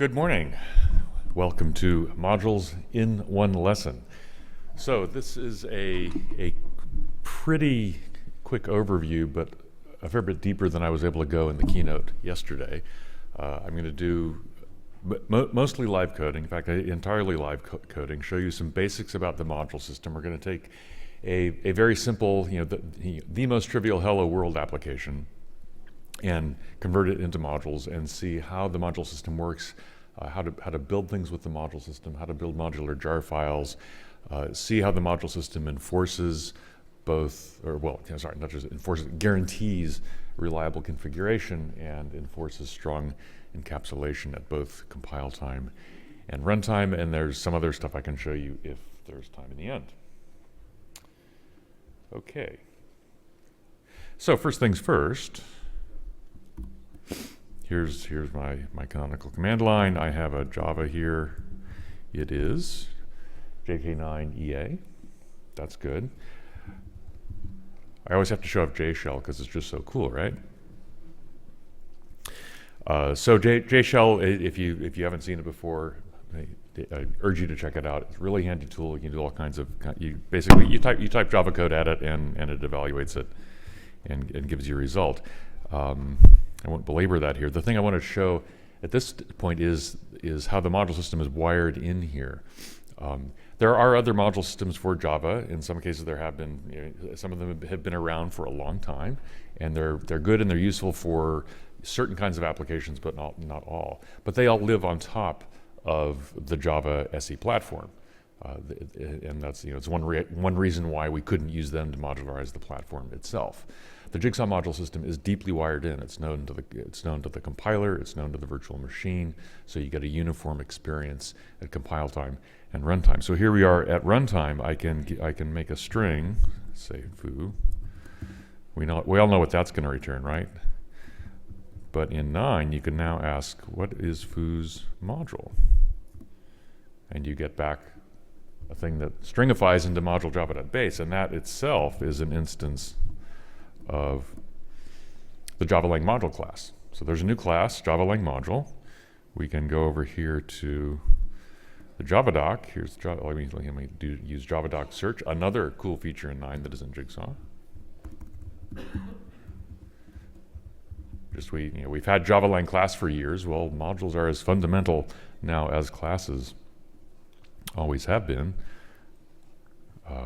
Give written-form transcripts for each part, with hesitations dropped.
Good morning. Welcome to Modules in One Lesson. So this is a pretty quick overview, but a fair bit deeper than I was able to go in the keynote yesterday. I'm going to do mostly live coding, in fact, entirely live coding, show you some basics about the module system. We're going to take a very simple, the most trivial hello world application and convert it into modules and see how the module system works, how to build things with the module system, how to build modular jar files, see how the module system enforces guarantees reliable configuration and enforces strong encapsulation at both compile time and runtime, and there's some other stuff I can show you if there's time in the end. Okay. So first things first, here's my canonical command line. I have a Java here. It is JK9EA. That's good. I always have to show up JShell because it's just so cool, right? So JShell, if you haven't seen it before, I urge you to check it out. It's a really handy tool. You can do all kinds of, you type Java code at it and it evaluates it and gives you a result. I won't belabor that here. The thing I want to show at this point is how the module system is wired in here. There are other module systems for Java. In some cases, there have been, some of them have been around for a long time, and they're good and they're useful for certain kinds of applications, but not all. But they all live on top of the Java SE platform, and that's it's one reason why we couldn't use them to modularize the platform itself. The Jigsaw module system is deeply wired in. It's known to the compiler. It's known to the virtual machine. So you get a uniform experience at compile time and runtime. So here we are at runtime. I can make a string, say foo. We all know what that's going to return, right? But in 9, you can now ask, what is foo's module? And you get back a thing that stringifies into module java.base, and that itself is an instance of the JavaLang module class. So there's a new class, JavaLang module. We can go over here to the Java doc. Here's Java. Let me use Java doc search. Another cool feature in 9 that is in Jigsaw. We've had JavaLang class for years. Well, modules are as fundamental now as classes always have been.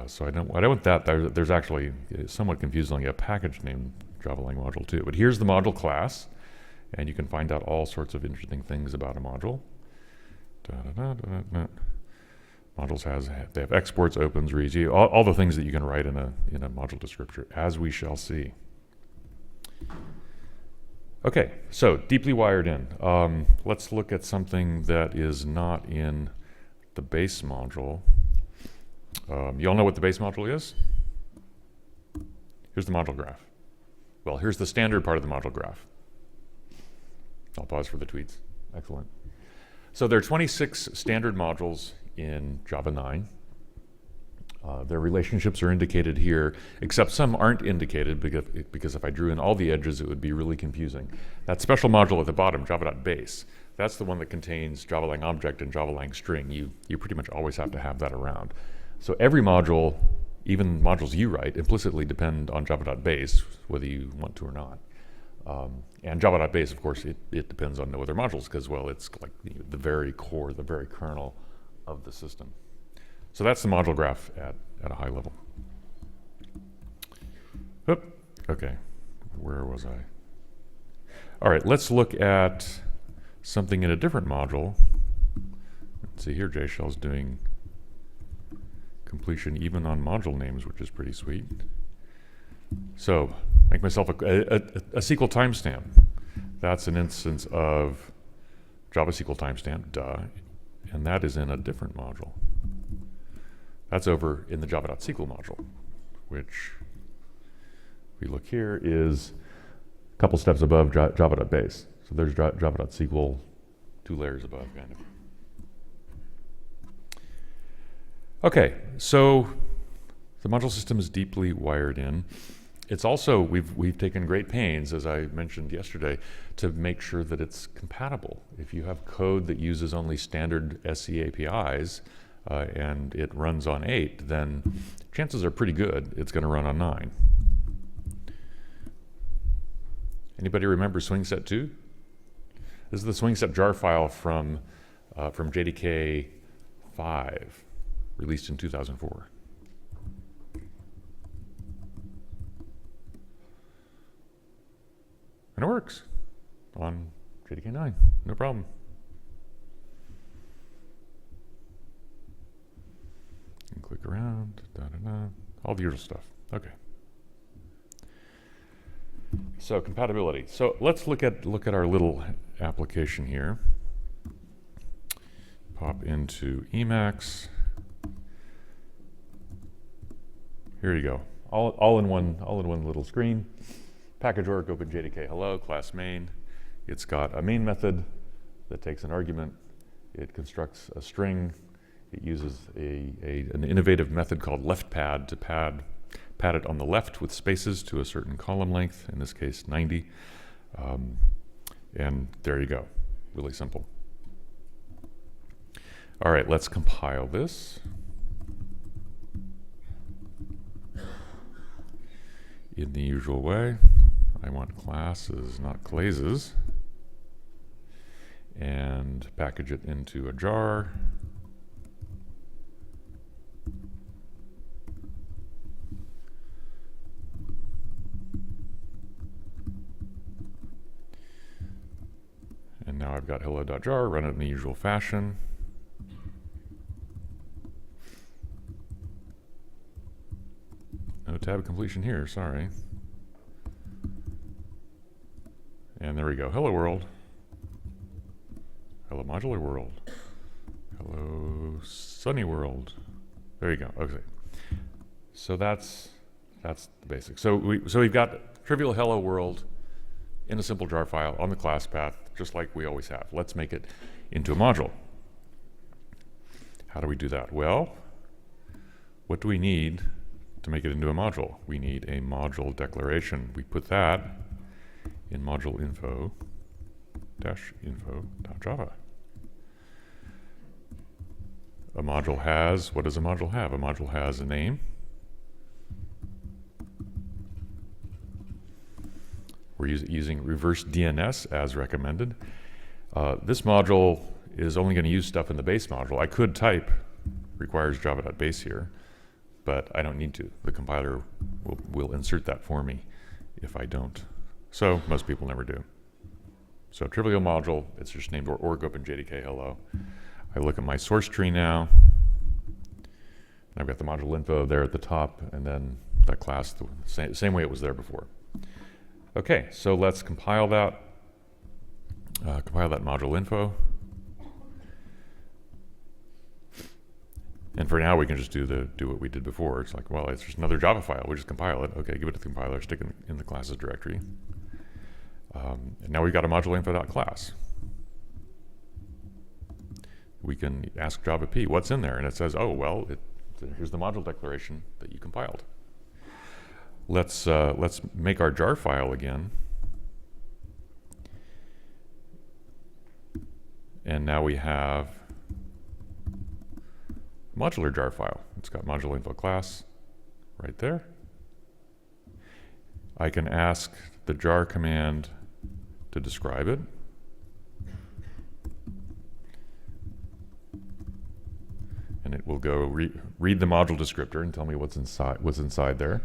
So I don't want that. There's actually, somewhat confusingly, a package named JavaLang module too. But here's the module class, and you can find out all sorts of interesting things about a module. Modules they have exports, opens, reads, all the things that you can write in a module descriptor, as we shall see. Okay, so deeply wired in. Let's look at something that is not in the base module. You all know what the base module is? Here's the module graph. Well, here's the standard part of the module graph. I'll pause for the tweets. Excellent. So there are 26 standard modules in Java 9. Their relationships are indicated here, except some aren't indicated because if I drew in all the edges, it would be really confusing. That special module at the bottom, java.base, that's the one that contains JavaLang object and JavaLang string. You pretty much always have to have that around. So every module, even modules you write, implicitly depend on java.base, whether you want to or not. And java.base, of course, it depends on no other modules because, well, it's like the very core, the very kernel of the system. So that's the module graph at a high level. Oop, okay, where was I? All right, let's look at something in a different module. Let's see here, JShell's doing completion even on module names, which is pretty sweet. So make myself a SQL timestamp. That's an instance of Java SQL timestamp, duh, and that is in a different module. That's over in the java.sql module, which, if we look here, is a couple steps above java.base. So there's java.sql 2 layers above, kind of. Okay, so the module system is deeply wired in. It's also, we've taken great pains, as I mentioned yesterday, to make sure that it's compatible. If you have code that uses only standard SE APIs and it runs on 8, then chances are pretty good it's going to run on 9. Anybody remember swingset 2? This is the swingset jar file from JDK 5, released in 2004. And it works on JDK 9, no problem. And click around, all the usual stuff. Okay. So compatibility. So let's look at our little application here. Pop into Emacs. Here you go. All in one little screen. Package org, open JDK hello, class main. It's got a main method that takes an argument. It constructs a string. It uses an innovative method called leftpad to pad it on the left with spaces to a certain column length, in this case 90. And there you go, really simple. All right, let's compile this. In the usual way. I want classes, not classes, and package it into a jar. And now I've got hello.jar, run it in the usual fashion. No tab completion here, sorry. And there we go, hello world. Hello modular world. Hello sunny world. There you go, okay. So that's the basics. So we've got trivial hello world in a simple jar file on the class path, just like we always have. Let's make it into a module. How do we do that? Well, what do we need to make it into a module? We need a module declaration. We put that in module-info.java. A module has, what does a module have? A module has a name. We're using reverse DNS as recommended. This module is only going to use stuff in the base module. I could type requires java.base here, but I don't need to. The compiler will insert that for me if I don't. So most people never do. So trivial module, it's just named org open JDK hello. I look at my source tree now. I've got the module info there at the top, and then that class the same way it was there before. Okay, so let's compile that. Compile that module info. And for now, we can just do what we did before. It's like, well, it's just another Java file. We just compile it. Okay, give it to the compiler, stick it in the classes directory. And now we've got a module-info.class. We can ask Java P, what's in there? And it says, oh, well, here's the module declaration that you compiled. Let's make our jar file again. And now we have a modular jar file. It's got module info class right there. I can ask the jar command to describe it. And it will go read the module descriptor and tell me what's inside there.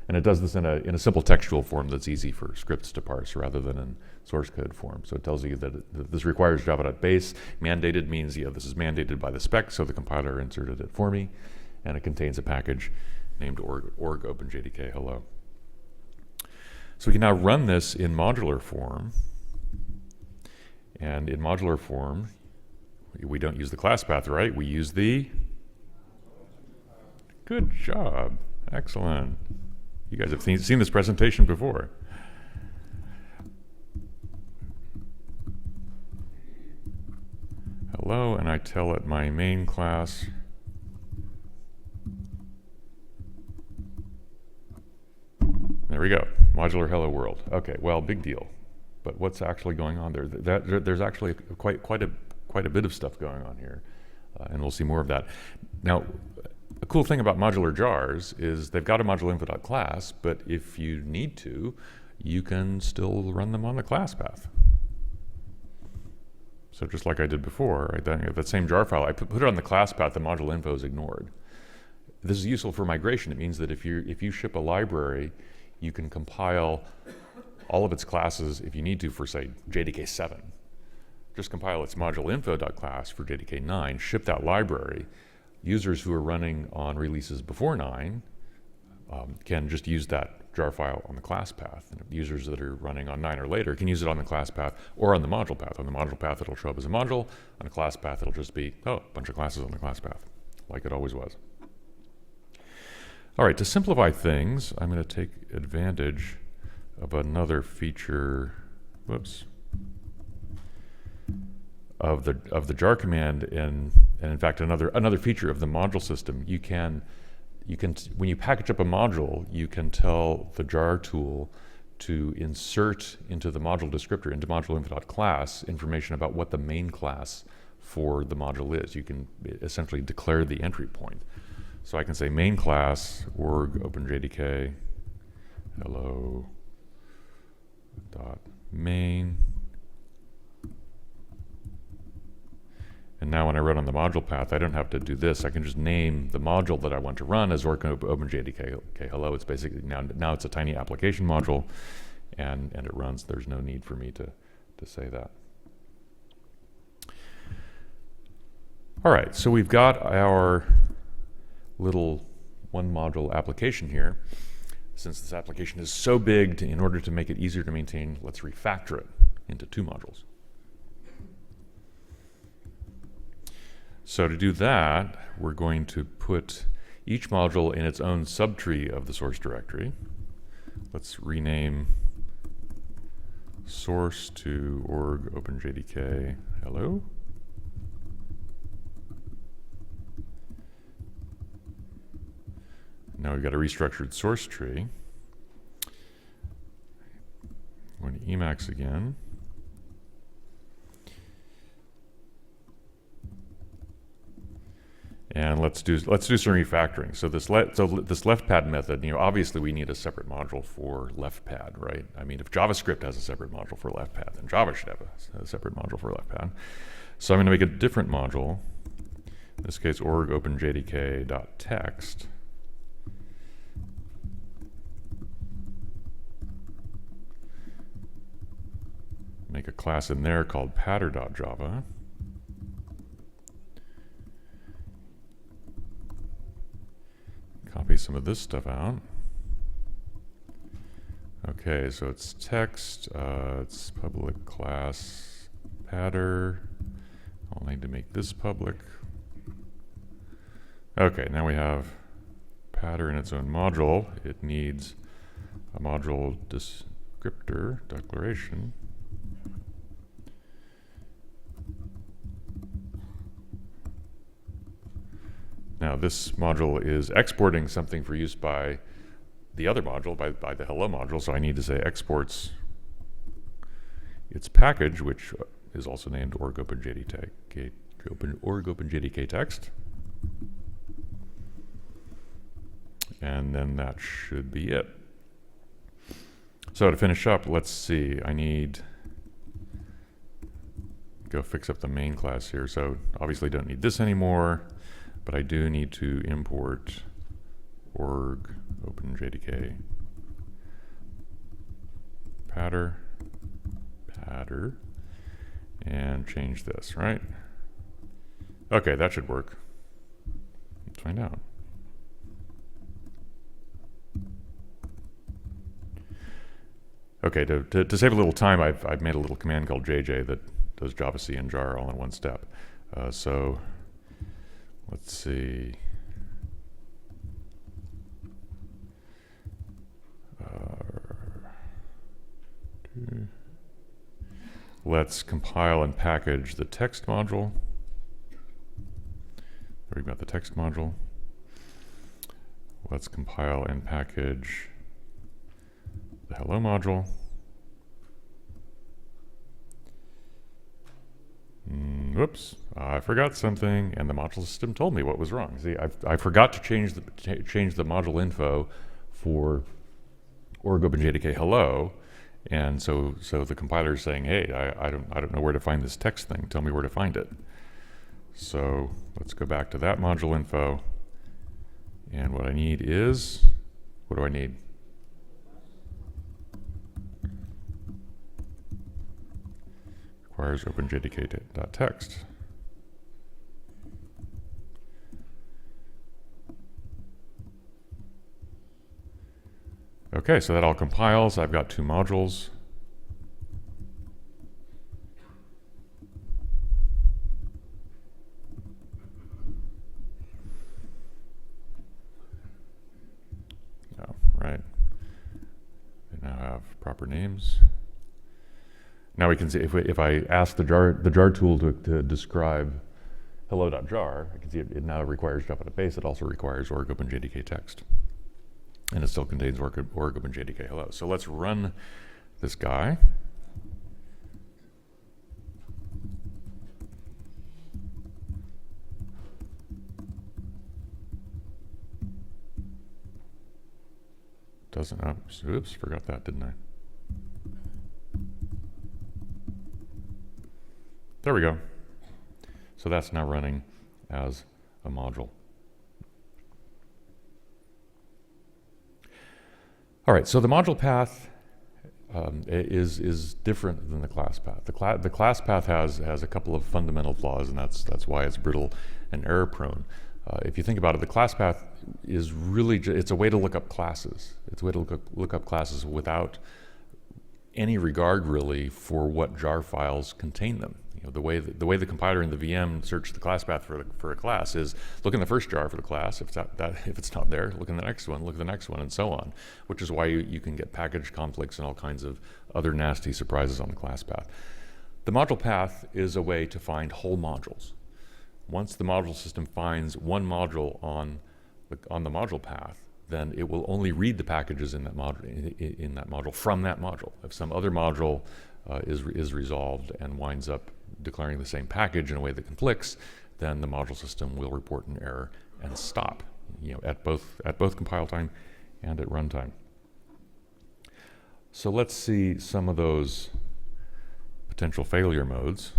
And it does this in a simple textual form that's easy for scripts to parse rather than in source code form. So it tells you that this requires java.base. Mandated means, this is mandated by the spec, so the compiler inserted it for me. And it contains a package named org open JDK hello. So we can now run this in modular form. And in modular form, we don't use the class path, right? We use the... Good job. Excellent. You guys have seen this presentation before. Hello, and I tell it my main class. There we go. Modular hello world. Okay, well, big deal. But what's actually going on there? There's actually quite a bit of stuff going on here, and we'll see more of that. Now, a cool thing about modular jars is they've got a module-info.class, but if you need to, you can still run them on the class path. So just like I did before, right, that same jar file, I put it on the class path, the module info is ignored. This is useful for migration. It means that if you ship a library, you can compile all of its classes if you need to for, say, JDK 7. Just compile its module-info.class for JDK 9, ship that library. Users who are running on releases before 9 can just use that jar file on the class path. And users that are running on 9 or later can use it on the class path or on the module path. On the module path, it'll show up as a module. On the class path, it'll just be, oh, a bunch of classes on the class path, like it always was. All right, to simplify things, I'm going to take advantage of another feature, of the jar command, and in fact another feature of the module system. You can when you package up a module, you can tell the jar tool to insert into the module descriptor, into module-info.class, information about what the main class for the module is. You can essentially declare the entry point. So I can say main class org openjdk hello dot main. And now when I run on the module path, I don't have to do this. I can just name the module that I want to run as org openjdk hello. It's basically, now it's a tiny application module, and it runs. There's no need for me to say that. All right, so we've got our little one module application here. Since this application is so big, in order to make it easier to maintain, let's refactor it into 2 modules. So to do that, we're going to put each module in its own subtree of the source directory. Let's rename source to org openjdk hello. Now we've got a restructured source tree. I'm going to Emacs again. And let's do some refactoring. So this left pad method, obviously we need a separate module for left pad, right? I mean, if JavaScript has a separate module for left pad, then Java should have a separate module for left pad. So I'm going to make a different module. In this case, org openjdk.text. Make a class in there called patter.java. Copy some of this stuff out. Okay, so it's text, it's public class patter. I'll need to make this public. Okay, now we have patter in its own module. It needs a module descriptor declaration. Now this module is exporting something for use by the other module, by the hello module, so I need to say exports its package, which is also named org openjdk text. And then that should be it. So to finish up, let's see, I need go fix up the main class here. So obviously don't need this anymore. But I do need to import org openjdk patter, and change this, right? Okay, that should work. Let's find out. Okay, to save a little time, I've made a little command called JJ that does javac and jar all in one step. So let's see. Let's compile and package the text module. We've got the text module. Let's compile and package the hello module. Whoops, I forgot something, and the module system told me what was wrong. See, I forgot to change the module info for org OpenJDK hello, and so the compiler is saying, hey, I don't know where to find this text thing. Tell me where to find it. So let's go back to that module info, and what I need is, what do I need? Requires OpenJDK.text. Okay, so that all compiles. I've got two modules. Oh, right. They now have proper names. Now we can see if I ask the jar tool to describe hello.jar, I can see it now requires Java to base. It also requires org OpenJDK text. And it still contains org OpenJDK hello. So let's run this guy. Doesn't, oops, forgot that, didn't I? There we go. So that's now running as a module. All right, so the module path is different than the class path. The class path has a couple of fundamental flaws, and that's why it's brittle and error prone. If you think about it, the class path is really it's a way to look up classes. It's a way to look up classes without any regard really for what jar files contain them. You know, the way the compiler in the VM search the class path for a class is look in the first jar for the class. If it's not there, look in the next one, look at the next one, and so on. Which is why you can get package conflicts and all kinds of other nasty surprises on the class path. The module path is a way to find whole modules. Once the module system finds one module on the module path, then it will only read the packages in that module from that module. If some other module is resolved and winds up declaring the same package in a way that conflicts, then the module system will report an error and stop, you know, at both compile time and at runtime. So let's see some of those potential failure modes.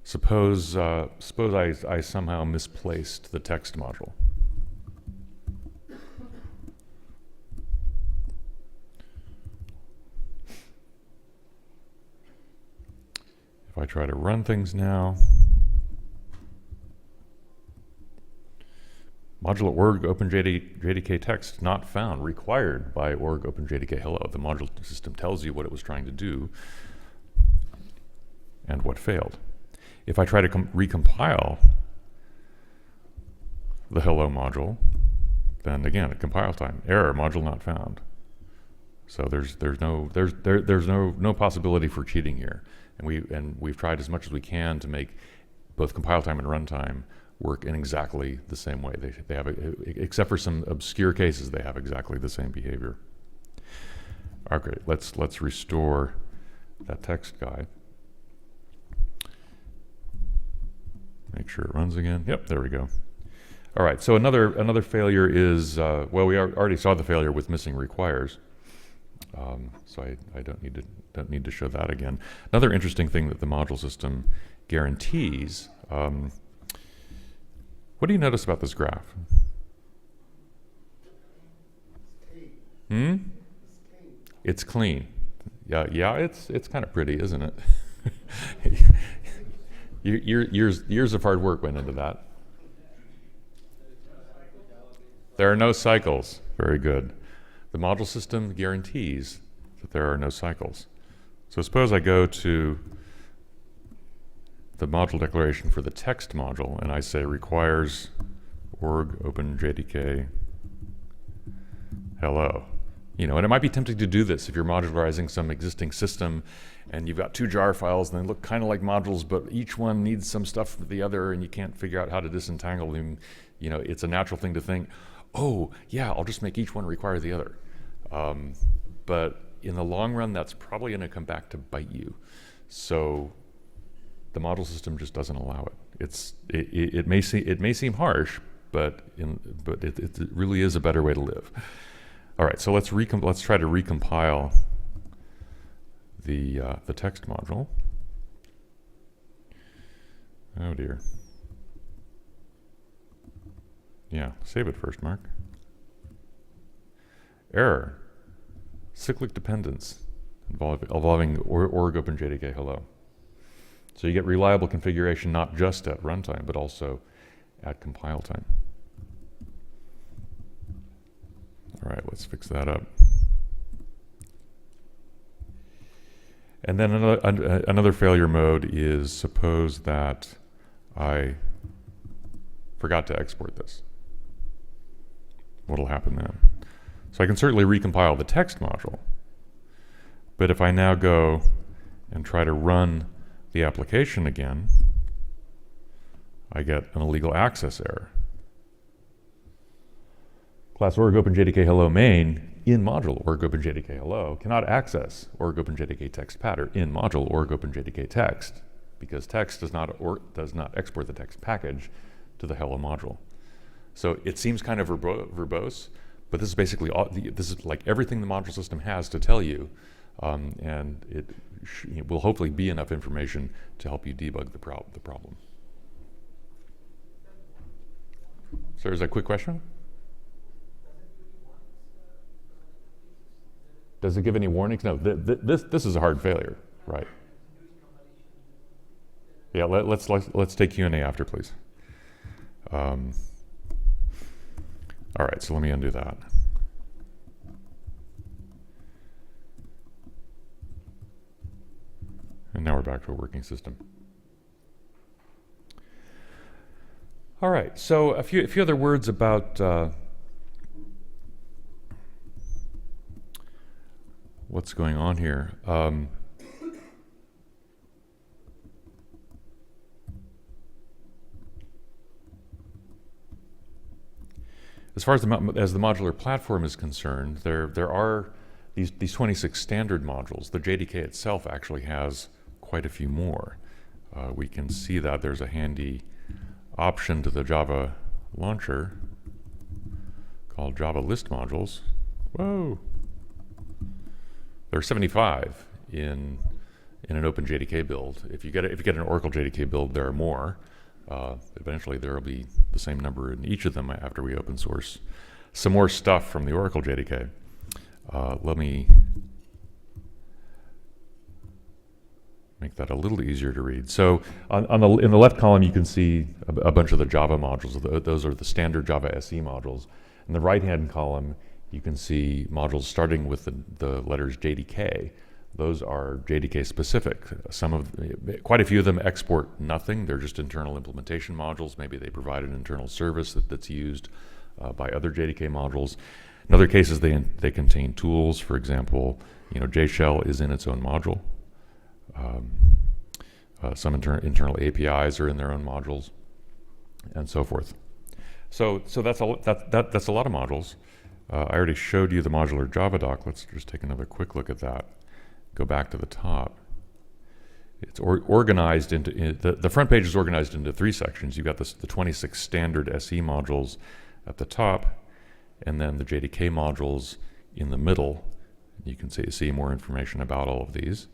Suppose I somehow misplaced the text module. If I try to run things now, module org OpenJDK text not found, required by org OpenJDK hello. The module system tells you what it was trying to do and what failed. If I try to recompile the hello module, then again at compile time, error, module not found. So there's no possibility for cheating here. And we've tried as much as we can to make both compile time and runtime work in exactly the same way. They have, except for some obscure cases, they have exactly the same behavior. Okay, let's restore that text guy. Make sure it runs again. Yep, there we go. All right, so another failure is, well, we already saw the failure with missing requires. So I don't need to show that again. Another interesting thing that the module system guarantees, what do you notice about this graph? It's clean. Yeah, it's kind of pretty, isn't it? Years of hard work went into that. There are no cycles. Very good. The module system guarantees that there are no cycles. So suppose I go to the module declaration for the text module and I say requires org OpenJDK hello. You know, and it might be tempting to do this if you're modularizing some existing system and you've got two jar files and they look kind of like modules, but each one needs some stuff from the other and you can't figure out how to disentangle them. You know, it's a natural thing to think, oh, yeah, I'll just make each one require the other. but in the long run, that's probably going to come back to bite you. So the module system just doesn't allow it. It may seem harsh, but it really is a better way to live. All right, so let's try to recompile the text module. Oh dear. Yeah, save it first, Mark. Error. Cyclic dependence involving org OpenJDK hello. So you get reliable configuration not just at runtime, but also at compile time. All right, let's fix that up. And then another failure mode is suppose that I forgot to export this. What'll happen then? So I can certainly recompile the text module, but if I now go and try to run the application again, I get an illegal access error. Class org OpenJDK hello main in module org OpenJDK hello cannot access org OpenJDK text pattern in module org OpenJDK text because text does not export the text package to the hello module. So it seems kind of verbose, but this is basically this is like everything the module system has to tell you, and it will hopefully be enough information to help you debug the problem. So there's a quick question. Does it give any warnings? No, this is a hard failure, right? Yeah, let's take Q&A after, please. All right, so let me undo that. And now we're back to a working system. All right, so a few other words about what's going on here. As far as the modular platform is concerned, there are these 26 standard modules. The JDK itself actually has quite a few more. We can see that there's a handy option to the Java launcher called Java list modules. Whoa! There are 75 in an OpenJDK build. If you get an Oracle JDK build, there are more. Eventually there will be the same number in each of them after we open source some more stuff from the Oracle JDK. Let me make that a little easier to read. So in the left column you can see a bunch of the Java modules. Those are the standard Java SE modules. In the right-hand column you can see modules starting with the letters JDK. Those are JDK specific. Quite a few of them export nothing. They're just internal implementation modules. Maybe they provide an internal service that's used by other JDK modules. In other cases, they contain tools. For example, JShell is in its own module. Some internal APIs are in their own modules, and so forth. So that's a lot of modules. I already showed you the modular Java doc. Let's just take another quick look at that. Go back to the top. It's organized into the front page is organized into 3 sections. You've got the 26 standard SE modules at the top, and then the JDK modules in the middle. You can see more information about all of these.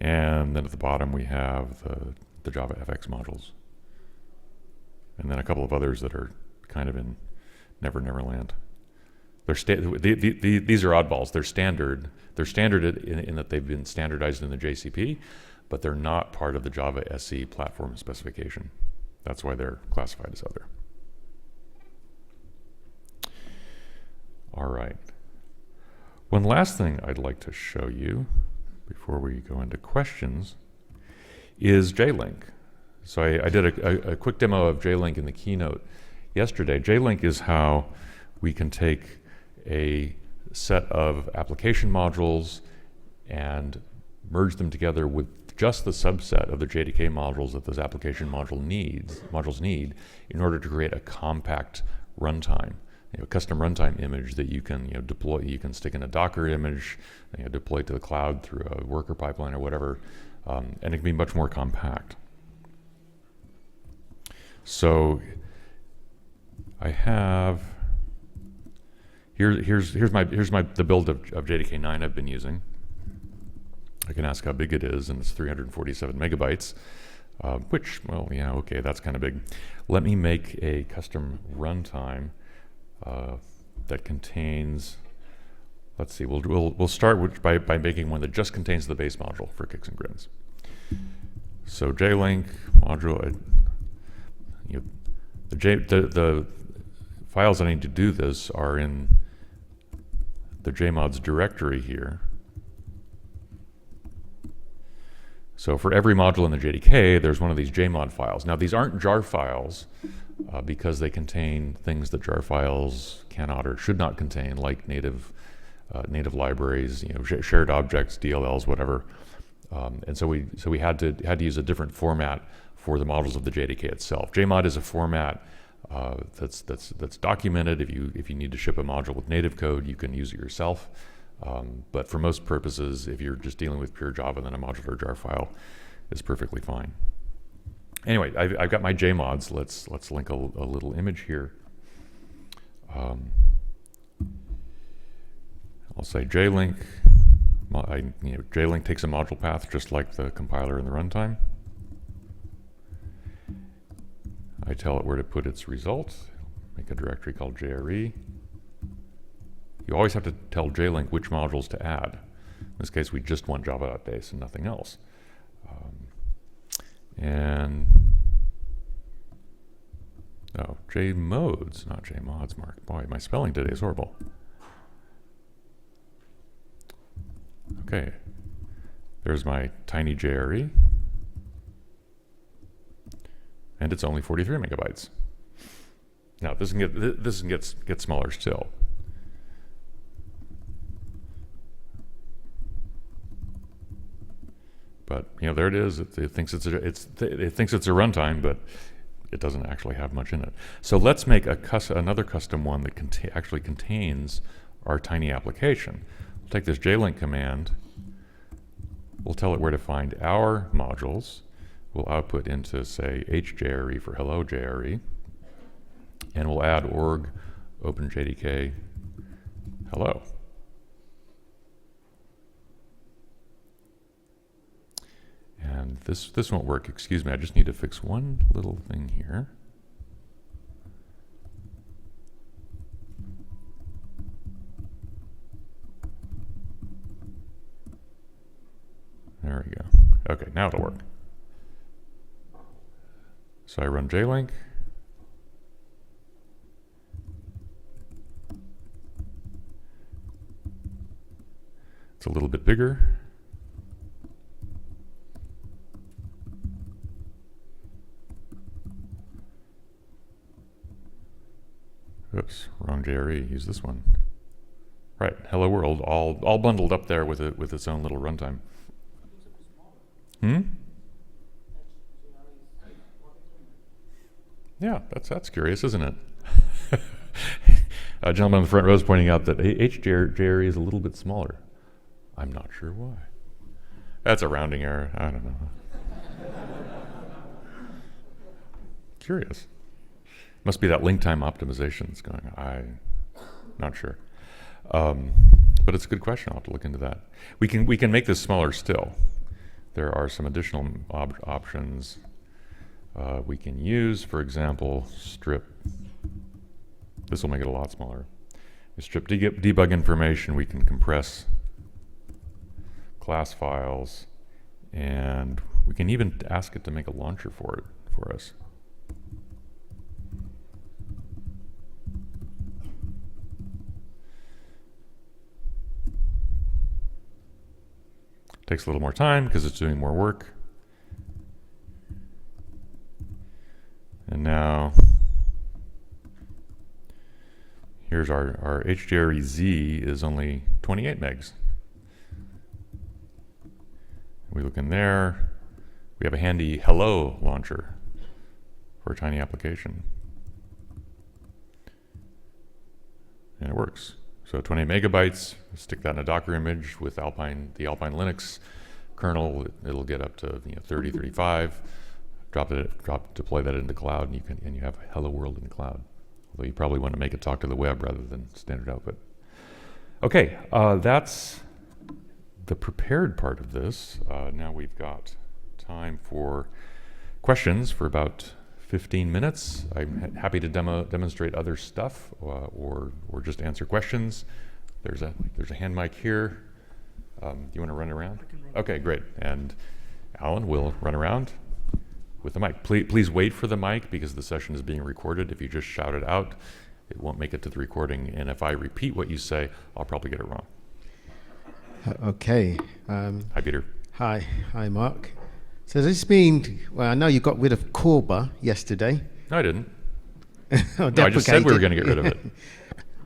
And then at the bottom we have the Java FX modules, and then a couple of others that are kind of in Never Land. These are oddballs. They're standard. They're standard in that they've been standardized in the JCP, but they're not part of the Java SE platform specification. That's why they're classified as other. All right. One last thing I'd like to show you before we go into questions is jlink. So I did a quick demo of jlink in the keynote yesterday. Jlink is how we can take a set of application modules and merge them together with just the subset of the JDK modules that those application modules need in order to create a compact runtime custom runtime image that you can deploy. You can stick in a Docker image, deploy it to the cloud through a worker pipeline or whatever, and it can be much more compact. So I have here's the build of JDK 9 I've been using. I can ask how big it is, and it's 347 megabytes, which, well, yeah, okay, that's kind of big. Let me make a custom runtime that contains, let's see, we'll start by making one that just contains the base module for kicks and grins. So jlink module, the files I need to do this are in the jmods directory here. So for every module in the JDK, there's one of these jmod files. Now these aren't jar files because they contain things that jar files cannot or should not contain, like native libraries, shared objects, DLLs, whatever. And so we had to use a different format for the modules of the JDK itself. Jmod is a format that's documented. If you need to ship a module with native code, you can use it yourself. But for most purposes, if you're just dealing with pure Java, then a modular jar file is perfectly fine. Anyway, I've got my jmods. Let's link a little image here. I'll say jlink. Jlink takes a module path just like the compiler and the runtime. I tell it where to put its result. Make a directory called JRE. You always have to tell jlink which modules to add. In this case, we just want java.base and nothing else. Jmods, not jmods, Mark. Boy, my spelling today is horrible. Okay, there's my tiny JRE. And it's only 43 megabytes. Now, this can get smaller still. But there it is. It thinks it's a runtime, but it doesn't actually have much in it. So let's make another custom one that actually contains our tiny application. We'll take this jlink command. We'll tell it where to find our modules. We'll output into, say, hjre for hello JRE, and we'll add org openjdk hello. And this won't work. Excuse me, I just need to fix one little thing here. There we go. Okay, now it'll work. So I run jlink. It's a little bit bigger. Oops, wrong JRE. Use this one. Right, hello world, all bundled up there with its own little runtime. Yeah, that's curious, isn't it? A gentleman in the front row is pointing out that hjre is a little bit smaller. I'm not sure why. That's a rounding error. I don't know. Curious. Must be that link time optimization that's going on. I'm not sure. But it's a good question. I'll have to look into that. We can make this smaller still. There are some additional options we can use. For example, strip. This will make it a lot smaller. We strip debug information. We can compress class files, and we can even ask it to make a launcher for us. Takes a little more time because it's doing more work. And now here's our hjre Z is only 28 megs. We look in there. We have a handy hello launcher for a tiny application. and it works. So 20 megabytes, stick that in a Docker image with the Alpine Linux kernel, it'll get up to 30, 35. Deploy that into the cloud, and you have Hello World in the cloud. Although you probably want to make it talk to the web rather than standard output. Okay, that's the prepared part of this. Now we've got time for questions for about 15 minutes. I'm happy to demonstrate other stuff or just answer questions. There's a hand mic here. Do you want to run around? I can run. Okay, great. And Alan will run around with the mic. Please wait for the mic because the session is being recorded. If you just shout it out, it won't make it to the recording. And if I repeat what you say, I'll probably get it wrong. Okay. Hi, Peter. Hi, Mark. So does this mean, well, I know you got rid of Corba yesterday. No, I didn't. No, I just said we were going to get rid of it.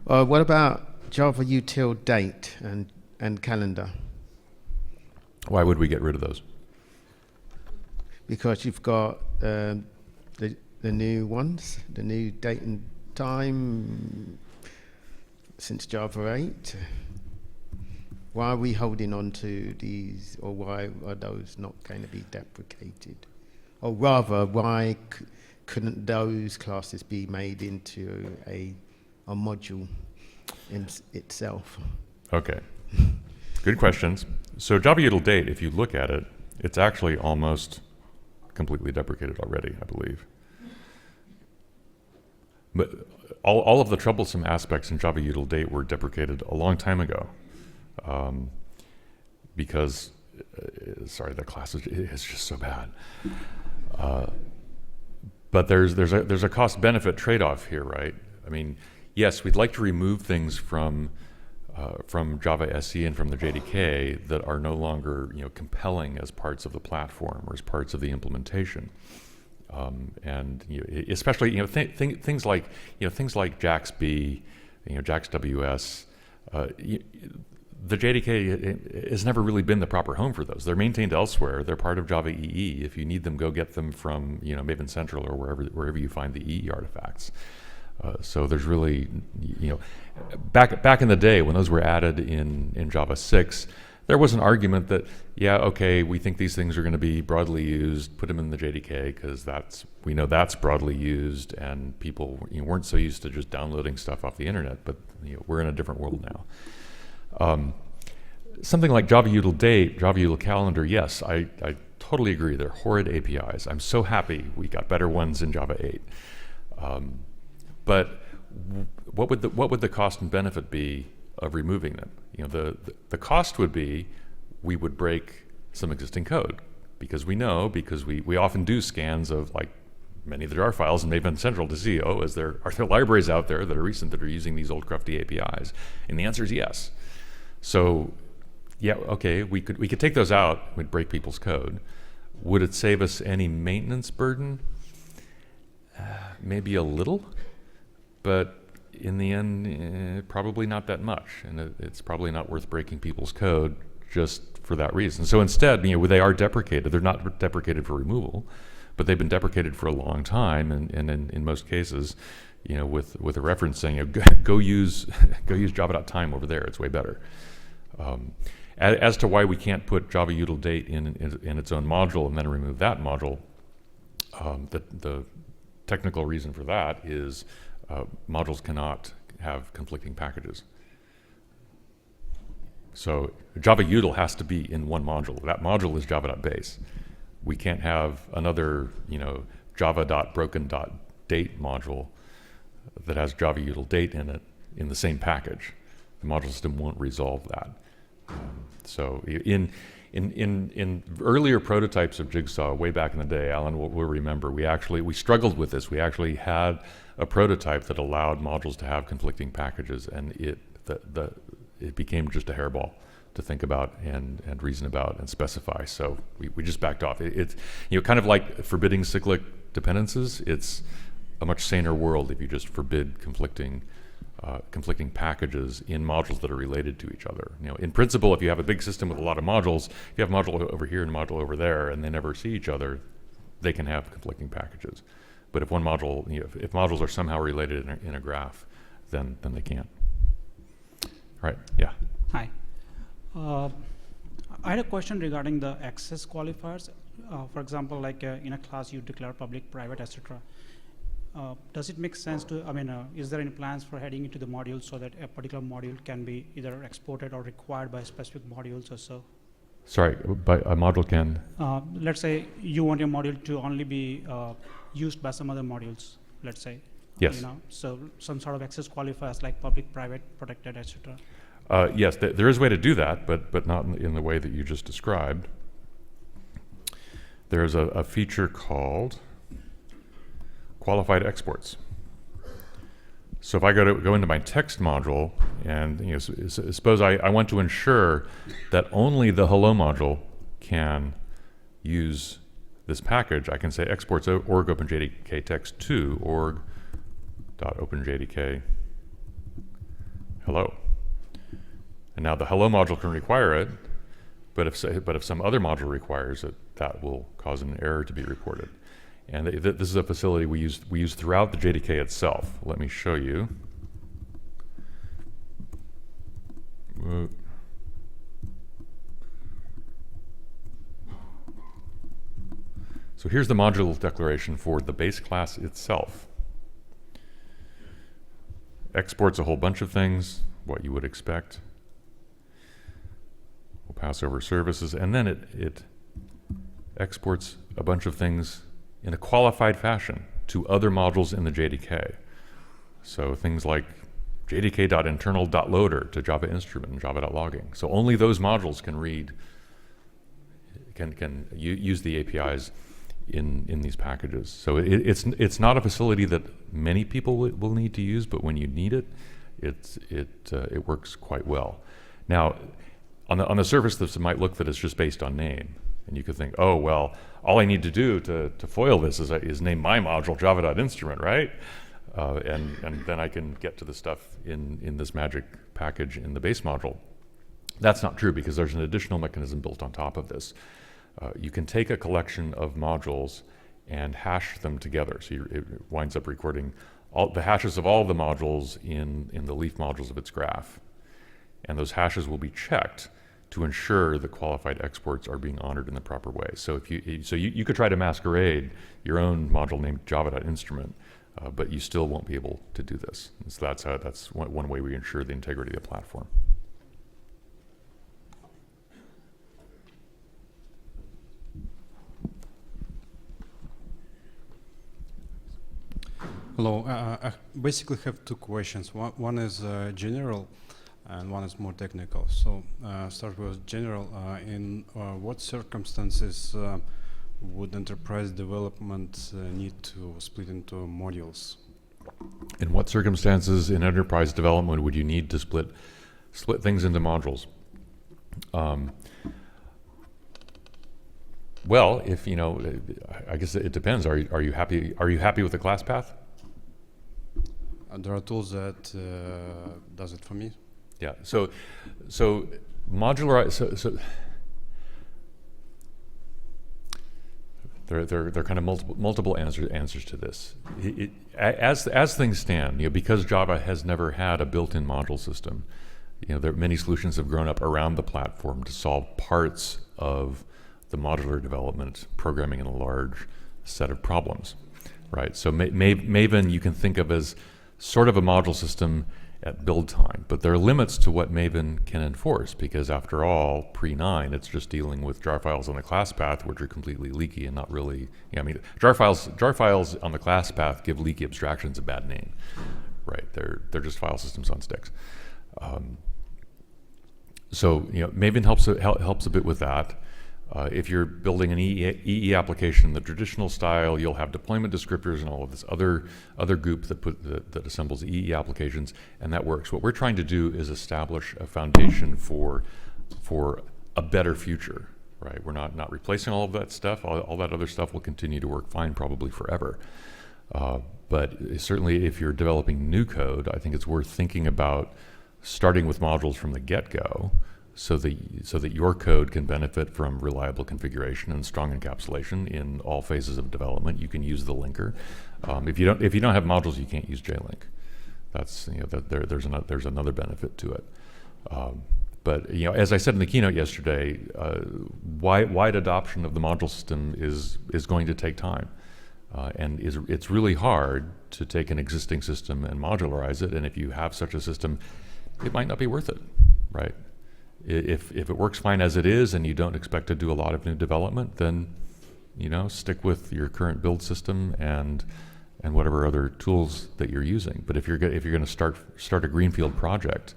What about Java util date and calendar? Why would we get rid of those? Because you've got the new ones, the new date and time since Java 8. Why are we holding on to these, or why are those not going to be deprecated? Or rather, why couldn't those classes be made into a module in itself? Okay, good questions. So Java util date, if you look at it, it's actually almost completely deprecated already, I believe. But all of the troublesome aspects in Java util date were deprecated a long time ago. Because, sorry, the class is just so bad. But there's a cost-benefit trade-off here, right? I mean, yes, we'd like to remove things from Java SE and from the JDK that are no longer compelling as parts of the platform or as parts of the implementation. And especially things like JAX-B, JAX-WS. The JDK has never really been the proper home for those. They're maintained elsewhere. They're part of Java EE. If you need them, go get them from Maven Central or wherever you find the EE artifacts. So there's really, back in the day when those were added in Java 6, there was an argument that, yeah, okay, we think these things are going to be broadly used, put them in the JDK because we know that's broadly used, and people weren't so used to just downloading stuff off the internet, but we're in a different world now. Something like Java util date, Java util calendar, yes, I totally agree. They're horrid APIs. I'm so happy we got better ones in Java 8. But what would the cost and benefit be of removing them? The cost would be we would break some existing code because we often do scans of like many of the jar files in Maven Central to see, are there libraries out there that are recent that are using these old crufty APIs? And the answer is yes. So, yeah, okay, we could take those out, we'd break people's code. Would it save us any maintenance burden? Maybe a little, but in the end, probably not that much, and it's probably not worth breaking people's code just for that reason. So instead, they are deprecated. They're not deprecated for removal, but they've been deprecated for a long time, and in most cases, with a reference saying, go use java.time over there, it's way better. As to why we can't put Java util date in its own module and then remove that module, the technical reason for that is modules cannot have conflicting packages. So Java util has to be in one module. That module is java.base. We can't have another java.broken.date module that has Java util date in it in the same package. The module system won't resolve that. So in earlier prototypes of Jigsaw, way back in the day, Alan will remember, we struggled with this. We actually had a prototype that allowed modules to have conflicting packages, and it became just a hairball to think about and reason about and specify. So we just backed off. It's kind of like forbidding cyclic dependencies. It's a much saner world if you just forbid conflicting packages in modules that are related to each other. In principle, if you have a big system with a lot of modules, if you have a module over here and a module over there, and they never see each other, they can have conflicting packages. But if one module, if modules are somehow related in a graph, then they can't. Right, yeah. Hi. I had a question regarding the access qualifiers. For example, like in a class you declare public, private, etc. Does it make sense to, is there any plans for heading into the module so that a particular module can be either exported or required by specific modules or so? Sorry, but a module can? Let's say you want your module to only be used by some other modules, let's say. Yes. So some sort of access qualifiers like public, private, protected, etc. Yes, there is a way to do that, but not in the way that you just described. There's a feature called qualified exports. So if I go into my text module, and suppose I want to ensure that only the hello module can use this package, I can say exports org openjdk text to org.openjdk hello. And now the hello module can require it, but if some other module requires it, that will cause an error to be reported. And this is a facility we use throughout the JDK itself. Let me show you. So here's the module declaration for the base class itself. Exports a whole bunch of things, what you would expect. We'll pass over services, and then it exports a bunch of things in a qualified fashion to other modules in the JDK. So things like jdk.internal.loader to Java instrument and java.logging. So only those modules can use the APIs in these packages. So it's not a facility that many people will need to use, but when you need it, it works quite well. Now, on the surface, this might look that it's just based on name. And you could think, oh, well, all I need to do to foil this is name my module java.instrument, right? And then I can get to the stuff in this magic package in the base module. That's not true, because there's an additional mechanism built on top of this. You can take a collection of modules and hash them together. So it winds up recording all the hashes of all the modules in the leaf modules of its graph. And those hashes will be checked to ensure that qualified exports are being honored in the proper way. So you could try to masquerade your own module named java.instrument, but you still won't be able to do this. And so that's one way we ensure the integrity of the platform. Hello. I basically have two questions. One is general, and one is more technical. So start with general. In what circumstances would enterprise development need to split into modules? In what circumstances in enterprise development would you need to split things into modules? Well, if I guess it depends. Are you happy with the class path? There are tools that does it for me. Yeah. So modular. So there are kind of multiple answers to this. As things stand, because Java has never had a built-in module system, there many solutions have grown up around the platform to solve parts of the modular development programming in a large set of problems, right? So Maven you can think of as sort of a module system at build time, but there are limits to what Maven can enforce, because after all, pre-9, it's just dealing with jar files on the class path, which are completely leaky and not really, jar files on the class path give leaky abstractions a bad name, right? They're just file systems on sticks. So Maven helps a bit with that. If you're building an EE application, the traditional style, you'll have deployment descriptors and all of this other goop that assembles EE applications, and that works. What we're trying to do is establish a foundation for a better future, right? We're not replacing all of that stuff. All that other stuff will continue to work fine, probably forever. But certainly, if you're developing new code, I think it's worth thinking about starting with modules from the get-go, so that your code can benefit from reliable configuration and strong encapsulation in all phases of development. You can use the linker. If you don't have modules, you can't use jlink. That's there's another benefit to it. But as I said in the keynote yesterday, wide adoption of the module system is going to take time, and it's really hard to take an existing system and modularize it. And if you have such a system, it might not be worth it, right? If it works fine as it is, and you don't expect to do a lot of new development, then stick with your current build system and whatever other tools that you're using. But if you're going to start a greenfield project,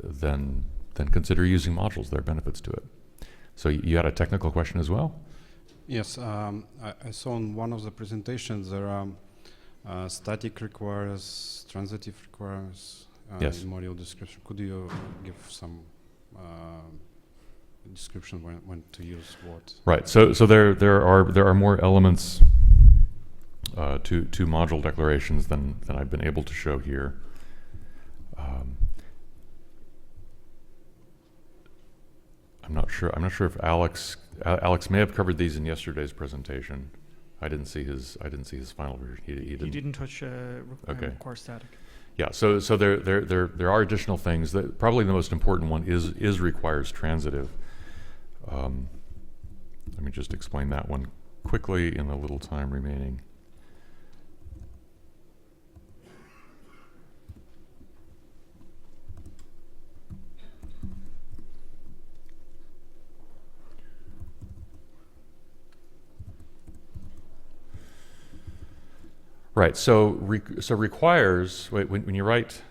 then consider using modules. There are benefits to it. So you had a technical question as well? Yes, I saw in one of the presentations there are static requires, transitive requires Yes. in module description. Could you give some description when to use what? Right. So there are more elements to module declarations than I've been able to show here. I'm not sure if Alex may have covered these in yesterday's presentation. I didn't see his final version. He didn't touch Okay. core static. Yeah. So there are additional things. That probably the most important one is requires transitive. Let me just explain that one quickly in the little time remaining. Right, so requires, when you write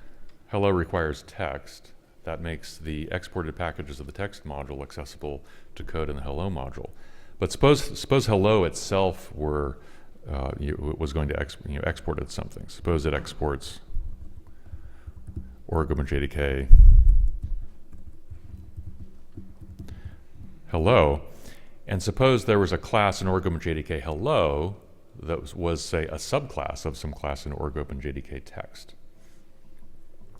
hello requires text, that makes the exported packages of the text module accessible to code in the hello module. But suppose hello itself was going to export something. Suppose it exports org-openjdk hello, and suppose there was a class in org-openjdk hello that was, say, a subclass of some class in org-openjdk text.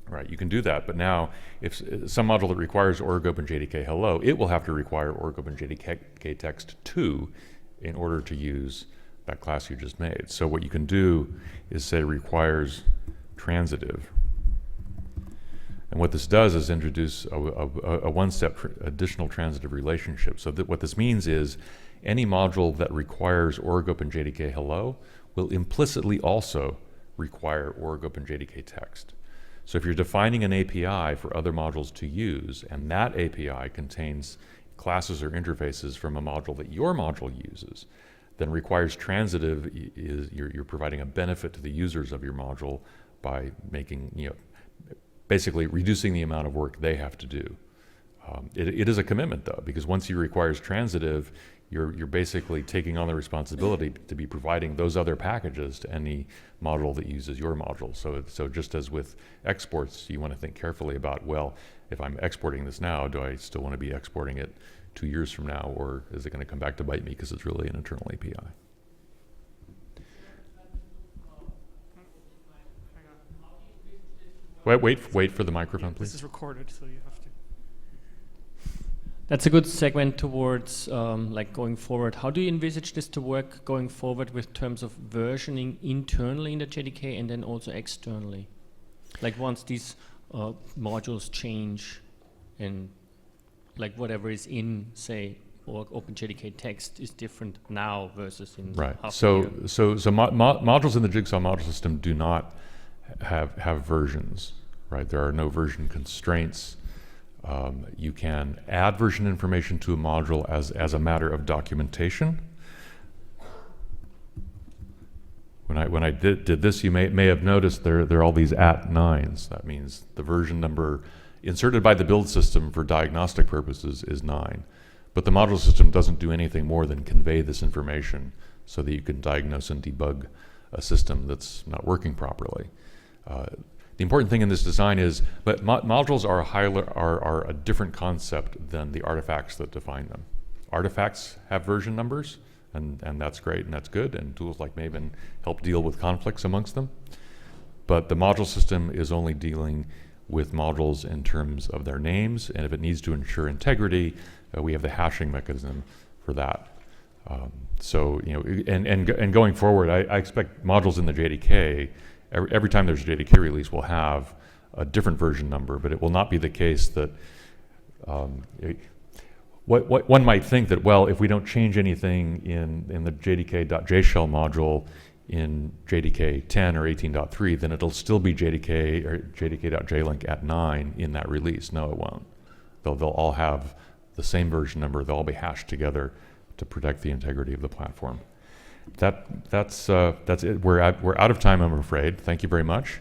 Right, you can do that, but now if some module that requires org-openjdk hello, it will have to require org-openjdk text 2 in order to use that class you just made. So what you can do is say requires transitive. And what this does is introduce a one-step additional transitive relationship. So that what this means is any module that requires org-openjdk hello will implicitly also require org-openjdk text. So if you're defining an API for other modules to use, and that API contains classes or interfaces from a module that your module uses, then requires transitive is you're providing a benefit to the users of your module by making, basically reducing the amount of work they have to do. It is a commitment, though, because once you requires transitive, you're basically taking on the responsibility to be providing those other packages to any module that uses your module. So just as with exports, you want to think carefully about, well, if I'm exporting this now, do I still want to be exporting it 2 years from now, or is it going to come back to bite me because it's really an internal API? Wait for the microphone, please. This is recorded, so you have to. That's a good segment towards going forward. How do you envisage this to work going forward with terms of versioning internally in the JDK and then also externally? Like once these modules change and like whatever is in, say, or OpenJDK text is different now versus in right. half a year. So modules in the Jigsaw module system do not have versions, right? There are no version constraints. You can add version information to a module as a matter of documentation. When I did this, you may have noticed there are all these @9s. That means the version number inserted by the build system for diagnostic purposes is 9. But the module system doesn't do anything more than convey this information so that you can diagnose and debug a system that's not working properly. The important thing in this design is, but modules are a different concept than the artifacts that define them. Artifacts have version numbers, and that's great and that's good, and tools like Maven help deal with conflicts amongst them. But the module system is only dealing with modules in terms of their names, and if it needs to ensure integrity, we have the hashing mechanism for that. And going forward, I expect modules in the JDK, every time there's a JDK release, we'll have a different version number, but it will not be the case that what one might think that, well, if we don't change anything in the jdk.jshell module in JDK 10 or 18.3, then it'll still be JDK or jdk.jlink at 9 in that release. No, it won't. They'll all have the same version number. They'll all be hashed together to protect the integrity of the platform. That's it. We're out of time, I'm afraid. Thank you very much.